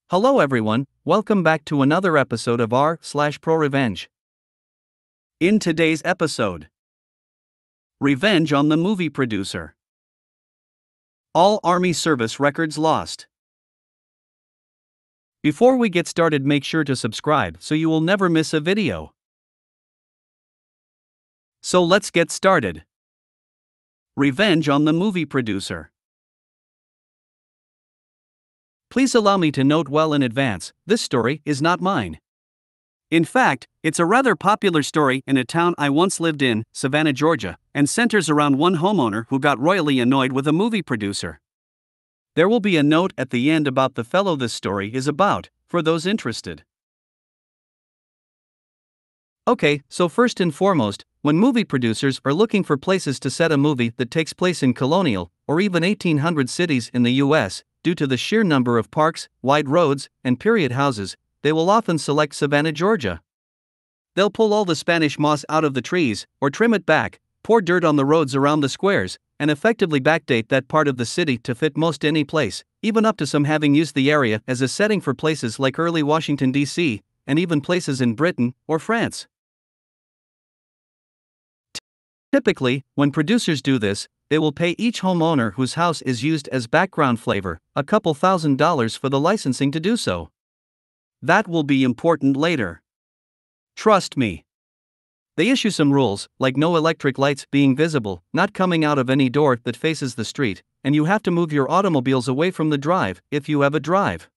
Hello everyone, welcome back to another episode of r/ProRevenge. In today's episode, Revenge on the movie producer. All Army service records lost. Before we get started, make sure to subscribe so you will never miss a video. So let's get started. Revenge on the movie producer. Please allow me to note well in advance, this story is not mine. In fact, it's a rather popular story in a town I once lived in, Savannah, Georgia, and centers around one homeowner who got royally annoyed with a movie producer. There will be a note at the end about the fellow this story is about, for those interested. Okay, so first and foremost, when movie producers are looking for places to set a movie that takes place in colonial, or even 1800 cities in the US, due to the sheer number of parks, wide roads, and period houses, they will often select Savannah, Georgia. They'll pull all the Spanish moss out of the trees, or trim it back, pour dirt on the roads around the squares, and effectively backdate that part of the city to fit most any place, even up to some having used the area as a setting for places like early Washington, D.C., and even places in Britain or France. Typically, when producers do this, they will pay each homeowner whose house is used as background flavor a couple $1,000s for the licensing to do so. That will be important later. Trust me. They issue some rules, like no electric lights being visible, not coming out of any door that faces the street, and you have to move your automobiles away from the drive, if you have a drive.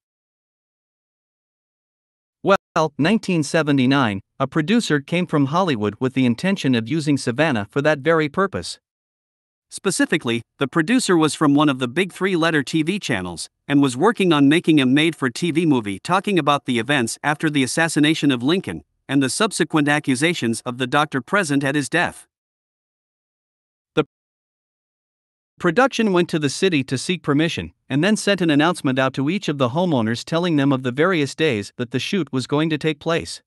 Well, 1979, a producer came from Hollywood with the intention of using Savannah for that very purpose. Specifically, the producer was from one of the big three-letter TV channels, and was working on making a made-for-TV movie talking about the events after the assassination of Lincoln, and the subsequent accusations of the doctor present at his death. The production went to the city to seek permission, and then sent an announcement out to each of the homeowners telling them of the various days that the shoot was going to take place.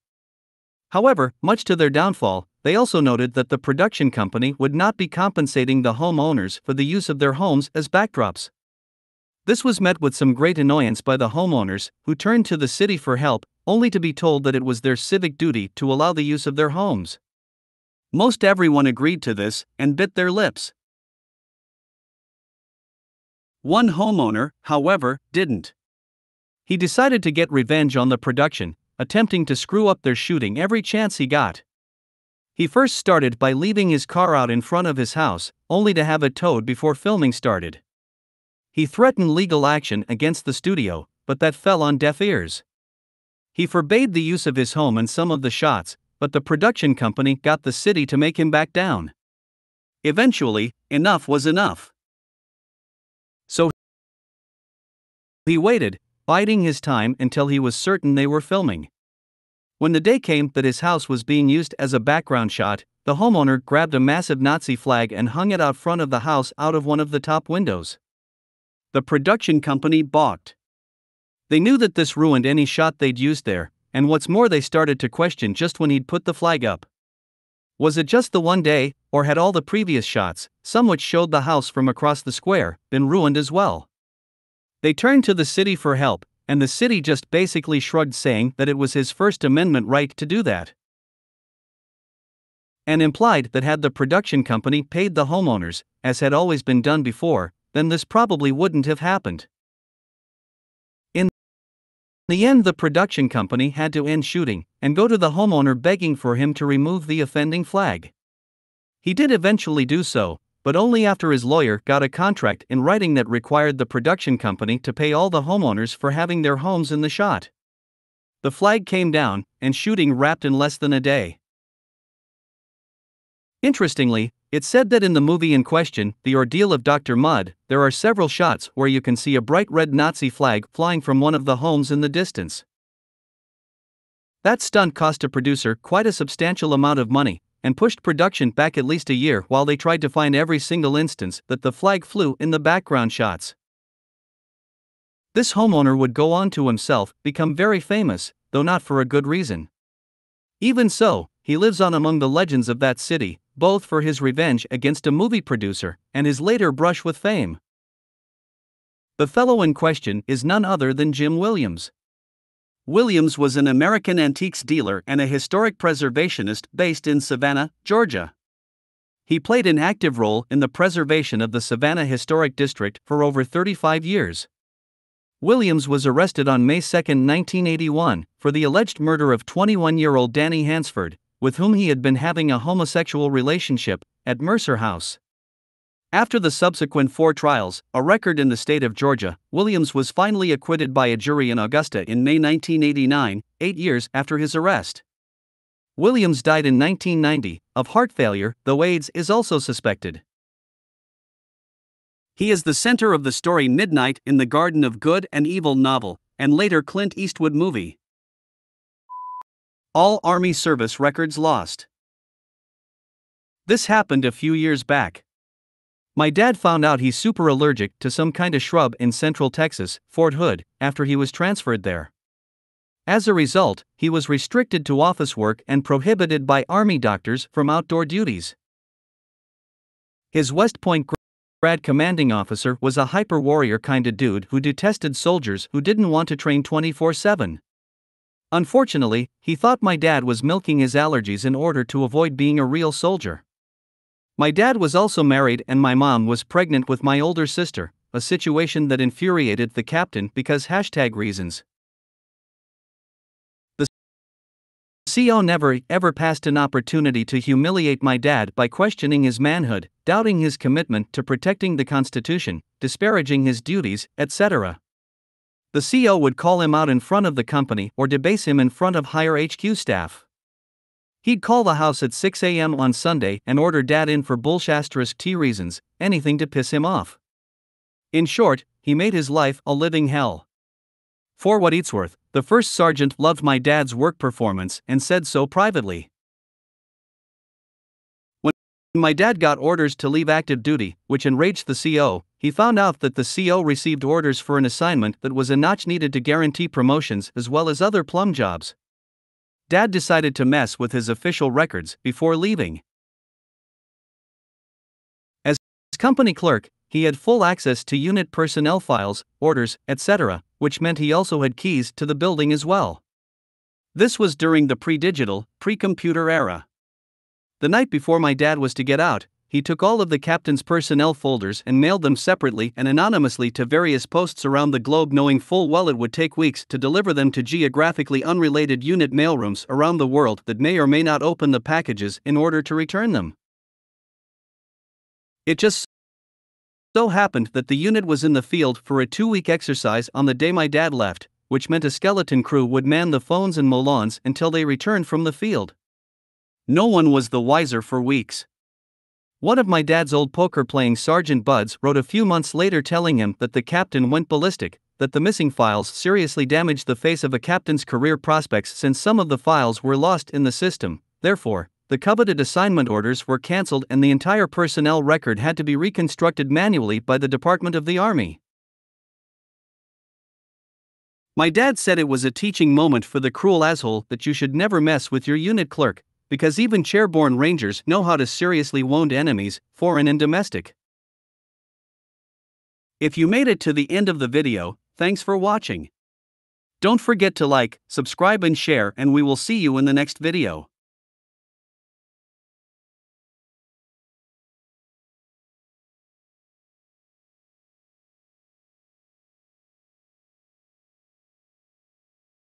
However, much to their downfall, they also noted that the production company would not be compensating the homeowners for the use of their homes as backdrops. This was met with some great annoyance by the homeowners, who turned to the city for help, only to be told that it was their civic duty to allow the use of their homes. Most everyone agreed to this, and bit their lips. One homeowner, however, didn't. He decided to get revenge on the production, attempting to screw up their shooting every chance he got. He first started by leaving his car out in front of his house, only to have it towed before filming started. He threatened legal action against the studio, but that fell on deaf ears. He forbade the use of his home in some of the shots, but the production company got the city to make him back down. Eventually, enough was enough. So he waited, biding his time until he was certain they were filming. When the day came that his house was being used as a background shot, the homeowner grabbed a massive Nazi flag and hung it out front of the house out of one of the top windows. The production company balked. They knew that this ruined any shot they'd used there, and what's more, they started to question just when he'd put the flag up. Was it just the one day, or had all the previous shots, some which showed the house from across the square, been ruined as well? They turned to the city for help, and the city just basically shrugged, saying that it was his First Amendment right to do that, and implied that had the production company paid the homeowners, as had always been done before, then this probably wouldn't have happened. In the end, the production company had to end shooting, and go to the homeowner begging for him to remove the offending flag. He did eventually do so, but only after his lawyer got a contract in writing that required the production company to pay all the homeowners for having their homes in the shot. The flag came down, and shooting wrapped in less than a day. Interestingly, it's said that in the movie in question, The Ordeal of Dr. Mudd, there are several shots where you can see a bright red Nazi flag flying from one of the homes in the distance. That stunt cost a producer quite a substantial amount of money, and pushed production back at least a year while they tried to find every single instance that the flag flew in the background shots. This homeowner would go on to himself become very famous, though not for a good reason. Even so, he lives on among the legends of that city, both for his revenge against a movie producer and his later brush with fame. The fellow in question is none other than Jim Williams. Williams was an American antiques dealer and a historic preservationist based in Savannah, Georgia. He played an active role in the preservation of the Savannah Historic District for over 35 years. Williams was arrested on May 2, 1981, for the alleged murder of 21-year-old Danny Hansford, with whom he had been having a homosexual relationship, at Mercer House. After the subsequent 4 trials, a record in the state of Georgia, Williams was finally acquitted by a jury in Augusta in May 1989, 8 years after his arrest. Williams died in 1990, of heart failure, though AIDS is also suspected. He is the center of the story Midnight in the Garden of Good and Evil novel, and later Clint Eastwood movie. All Army service records lost. This happened a few years back. My dad found out he's super allergic to some kind of shrub in Central Texas, Fort Hood, after he was transferred there. As a result, he was restricted to office work and prohibited by Army doctors from outdoor duties. His West Point grad commanding officer was a hyper-warrior kind of dude who detested soldiers who didn't want to train 24/7. Unfortunately, he thought my dad was milking his allergies in order to avoid being a real soldier. My dad was also married and my mom was pregnant with my older sister, a situation that infuriated the captain because #reasons. The CO never ever passed an opportunity to humiliate my dad by questioning his manhood, doubting his commitment to protecting the Constitution, disparaging his duties, etc. The CO would call him out in front of the company or debase him in front of higher HQ staff. He'd call the house at 6 a.m. on Sunday and order Dad in for *T reasons, anything to piss him off. In short, he made his life a living hell. For what it's worth, the first sergeant loved my dad's work performance and said so privately. When my dad got orders to leave active duty, which enraged the CO, he found out that the CO received orders for an assignment that was a notch needed to guarantee promotions as well as other plum jobs. Dad decided to mess with his official records before leaving. As company clerk, he had full access to unit personnel files, orders, etc., which meant he also had keys to the building as well. This was during the pre-digital, pre-computer era. The night before my dad was to get out, he took all of the captain's personnel folders and mailed them separately and anonymously to various posts around the globe, knowing full well it would take weeks to deliver them to geographically unrelated unit mailrooms around the world that may or may not open the packages in order to return them. It just so happened that the unit was in the field for a 2-week exercise on the day my dad left, which meant a skeleton crew would man the phones and mow lawns until they returned from the field. No one was the wiser for weeks. One of my dad's old poker-playing sergeant buds wrote a few months later telling him that the captain went ballistic, that the missing files seriously damaged the face of a captain's career prospects since some of the files were lost in the system. Therefore, the coveted assignment orders were cancelled and the entire personnel record had to be reconstructed manually by the Department of the Army. My dad said it was a teaching moment for the cruel asshole that you should never mess with your unit clerk, because even chairborne rangers know how to seriously wound enemies, foreign and domestic. If you made it to the end of the video, thanks for watching. Don't forget to like, subscribe and share, and we will see you in the next video.